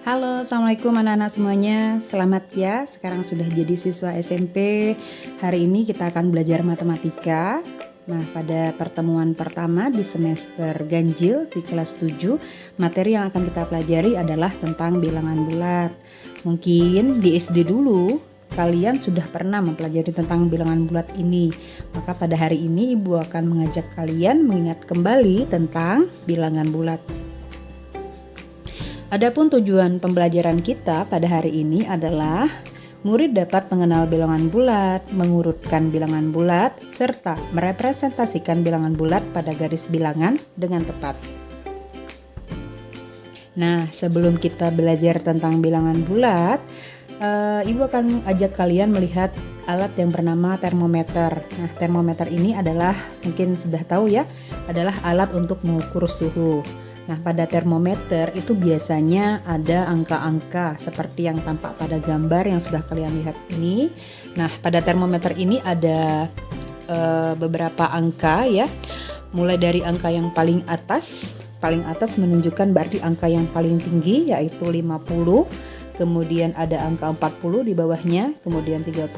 Halo, Assalamualaikum anak-anak semuanya. Selamat ya, sekarang sudah jadi siswa SMP. Hari ini kita akan belajar matematika. Nah, pada pertemuan pertama di semester ganjil di kelas 7, materi yang akan kita pelajari adalah tentang bilangan bulat. Mungkin di SD dulu kalian sudah pernah mempelajari tentang bilangan bulat ini. Maka pada hari ini Ibu akan mengajak kalian mengingat kembali tentang bilangan bulat. Adapun tujuan pembelajaran kita pada hari ini adalah murid dapat mengenal bilangan bulat, mengurutkan bilangan bulat, serta merepresentasikan bilangan bulat pada garis bilangan dengan tepat. Nah, sebelum kita belajar tentang bilangan bulat, Ibu akan ajak kalian melihat alat yang bernama termometer. Nah, termometer ini adalah, mungkin sudah tahu ya, adalah alat untuk mengukur suhu. Nah, pada termometer itu biasanya ada angka-angka seperti yang tampak pada gambar yang sudah kalian lihat ini. Nah, pada termometer ini ada beberapa angka ya. Mulai dari angka yang paling atas menunjukkan berarti angka yang paling tinggi yaitu 50. Kemudian ada angka 40 di bawahnya, kemudian 30,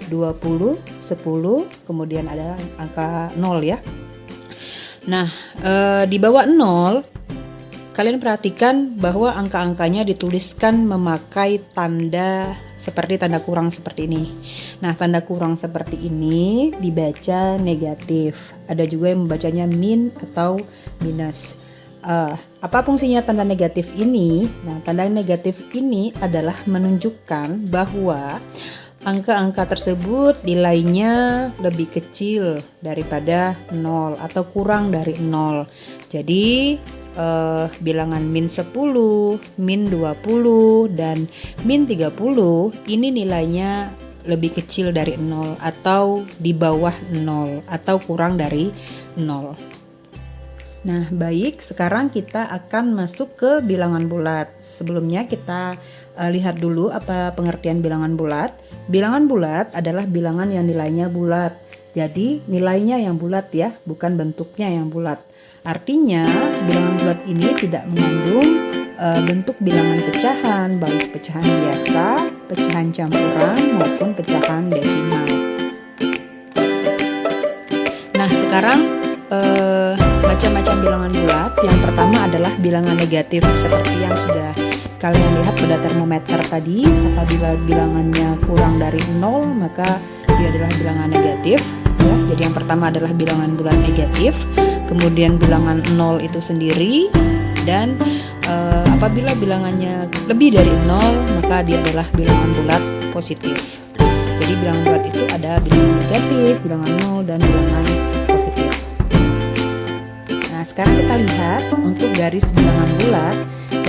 20, 10, kemudian ada angka 0 ya. Nah, di bawah 0 kalian perhatikan bahwa angka-angkanya dituliskan memakai tanda seperti tanda kurang seperti ini. Nah, tanda kurang seperti ini dibaca negatif. Ada juga yang membacanya min atau minus. Apa fungsinya tanda negatif ini? Nah, tanda negatif ini adalah menunjukkan bahwa angka-angka tersebut nilainya lebih kecil daripada 0 atau kurang dari 0. Jadi bilangan min 10, min 20, dan min 30 ini nilainya lebih kecil dari 0 atau di bawah 0 atau kurang dari 0. Nah, baik, sekarang kita akan masuk ke bilangan bulat. Sebelumnya kita lihat dulu apa pengertian bilangan bulat. Bilangan bulat adalah bilangan yang nilainya bulat. Jadi, nilainya yang bulat ya, bukan bentuknya yang bulat. Artinya, bilangan bulat ini tidak mengandung bentuk bilangan pecahan, baik pecahan biasa, pecahan campuran, maupun pecahan desimal. Nah, sekarang macam-macam bilangan bulat. Yang pertama adalah bilangan negatif, seperti yang sudah kalian lihat pada termometer tadi. Apabila bilangannya kurang dari 0, maka dia adalah bilangan negatif ya. Jadi yang pertama adalah bilangan bulat negatif, kemudian bilangan 0 itu sendiri, dan apabila bilangannya lebih dari 0, maka dia adalah bilangan bulat positif. Jadi bilangan bulat itu ada bilangan negatif, bilangan 0, dan bilangan positif. Nah, sekarang kita lihat untuk garis bilangan bulat.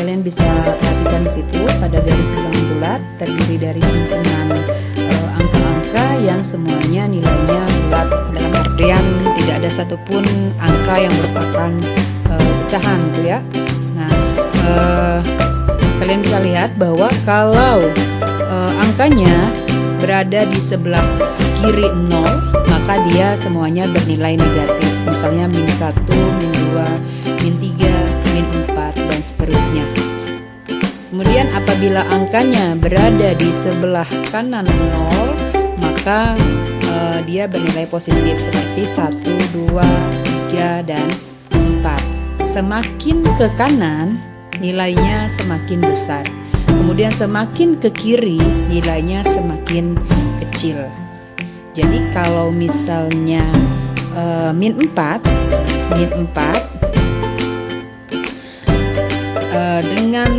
Kalian bisa perhatikan di situ pada garis bilangan bulat terdiri dari himpunan angka-angka yang semuanya nilainya bulat, dalam artian tidak ada satupun angka yang merupakan pecahan gitu ya. Nah, kalian bisa lihat bahwa kalau angkanya berada di sebelah kiri 0, maka dia semuanya bernilai negatif. Misalnya min 1, min 2, min 3, min 4, dan seterusnya. Kemudian apabila angkanya berada di sebelah kanan 0, maka dia bernilai positif seperti 1, 2, 3, dan 4. Semakin ke kanan, nilainya semakin besar. Kemudian semakin ke kiri, nilainya semakin kecil. Jadi kalau misalnya min 4 dengan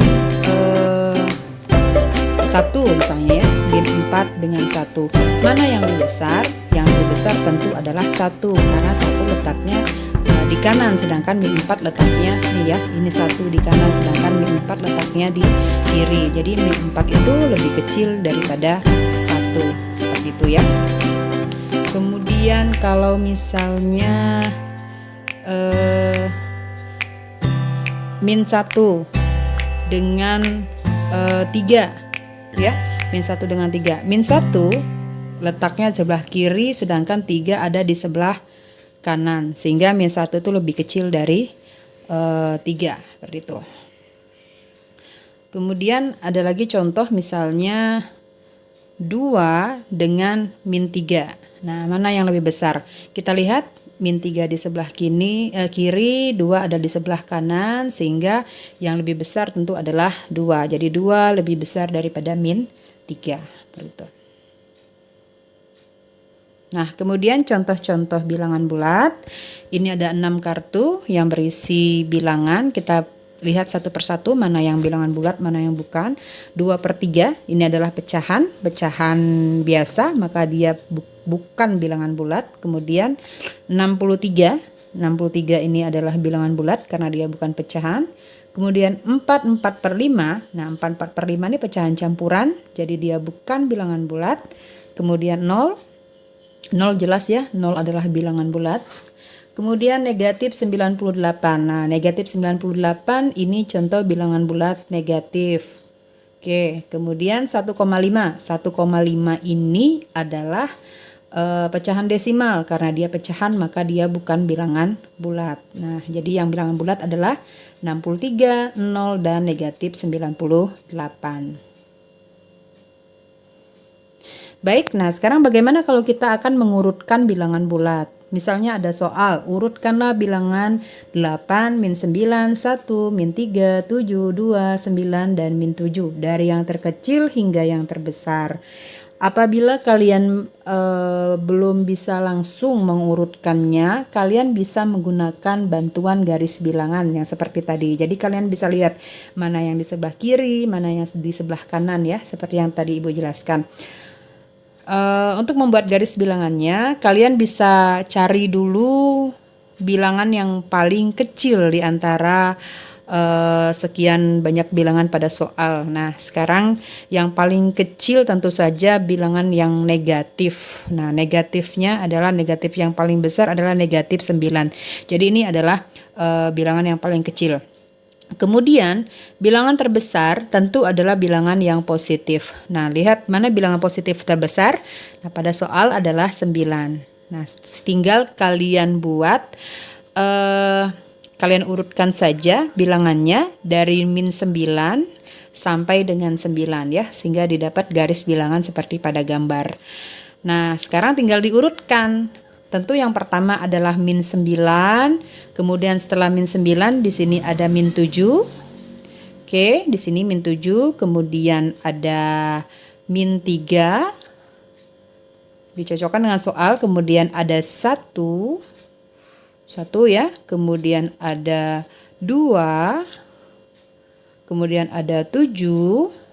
1 misalnya ya, min 4 dengan 1, mana yang lebih besar? Yang lebih besar tentu adalah 1, karena 1 letaknya di kanan, sedangkan min 4 letaknya nih ya, ini 1 di kanan, sedangkan min 4 letaknya di kiri. Jadi min 4 itu lebih kecil daripada 1, seperti itu ya. Kemudian kalau misalnya min 1 dengan 3 ya, min 1 dengan 3. Min 1 letaknya sebelah kiri, sedangkan 3 ada di sebelah kanan, sehingga min 1 itu lebih kecil dari 3, seperti itu. Kemudian ada lagi contoh misalnya 2 dengan min 3. Nah, mana yang lebih besar? Kita lihat min 3 di sebelah kiri, 2 ada di sebelah kanan, sehingga yang lebih besar tentu adalah 2. Jadi 2 lebih besar daripada min 3. Begitu. Nah, kemudian contoh-contoh bilangan bulat. Ini ada 6 kartu yang berisi bilangan. Kita lihat satu persatu mana yang bilangan bulat, mana yang bukan. 2/3 ini adalah pecahan biasa, maka dia bukan bilangan bulat. Kemudian 63 ini adalah bilangan bulat karena dia bukan pecahan. Kemudian 4/5. Nah, 4/5 ini pecahan campuran, jadi dia bukan bilangan bulat. Kemudian 0 jelas ya, 0 adalah bilangan bulat. Kemudian negatif 98. Nah, negatif 98 ini contoh bilangan bulat negatif. Oke, kemudian 1,5. 1,5 ini adalah pecahan desimal. Karena dia pecahan maka dia bukan bilangan bulat. Nah, jadi yang bilangan bulat adalah 63, 0, dan negatif 98. Baik, nah sekarang bagaimana kalau kita akan mengurutkan bilangan bulat? Misalnya ada soal, urutkanlah bilangan 8, min 9, 1, min 3, 7, 2, 9, dan min 7. Dari yang terkecil hingga yang terbesar. Apabila kalian belum bisa langsung mengurutkannya, kalian bisa menggunakan bantuan garis bilangan yang seperti tadi. Jadi kalian bisa lihat mana yang di sebelah kiri, mana yang di sebelah kanan ya, seperti yang tadi Ibu jelaskan. Untuk membuat garis bilangannya, kalian bisa cari dulu bilangan yang paling kecil di antara sekian banyak bilangan pada soal. Nah, sekarang yang paling kecil tentu saja bilangan yang negatif. Nah, negatifnya adalah negatif yang paling besar adalah negatif 9. Jadi ini adalah bilangan yang paling kecil. Kemudian bilangan terbesar tentu adalah bilangan yang positif. Nah, lihat mana bilangan positif terbesar. Nah, pada soal adalah 9. Nah, tinggal kalian buat, kalian urutkan saja bilangannya dari min 9 sampai dengan 9 ya, sehingga didapat garis bilangan seperti pada gambar. Nah, sekarang tinggal diurutkan. Tentu yang pertama adalah min 9, kemudian setelah min 9 di sini ada min 7. Oke, di sini min 7, kemudian ada min 3. Dicocokkan dengan soal, kemudian ada 1 ya, kemudian ada 2, kemudian ada 7.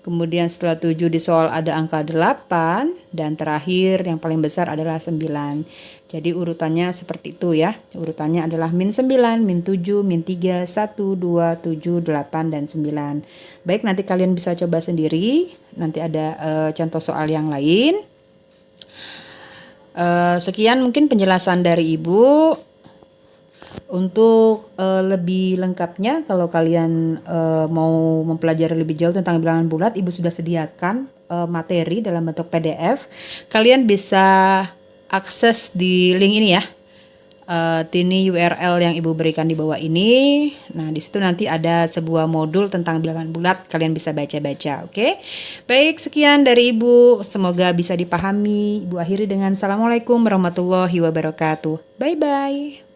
Kemudian setelah 7 di soal ada angka 8, dan terakhir yang paling besar adalah 9. Jadi urutannya seperti itu ya. Urutannya adalah min 9, min 7, min 3, 1, 2, 7, 8, dan 9. Baik, nanti kalian bisa coba sendiri. Nanti ada contoh soal yang lain. Sekian mungkin penjelasan dari Ibu. Untuk lebih lengkapnya, kalau kalian mau mempelajari lebih jauh tentang bilangan bulat, Ibu sudah sediakan materi dalam bentuk PDF. Kalian bisa akses di link ini ya, ini URL yang Ibu berikan di bawah ini. Nah, di situ nanti ada sebuah modul tentang bilangan bulat, kalian bisa baca-baca. Oke, baik, sekian dari Ibu, semoga bisa dipahami. Ibu akhiri dengan Assalamualaikum warahmatullahi wabarakatuh. Bye bye.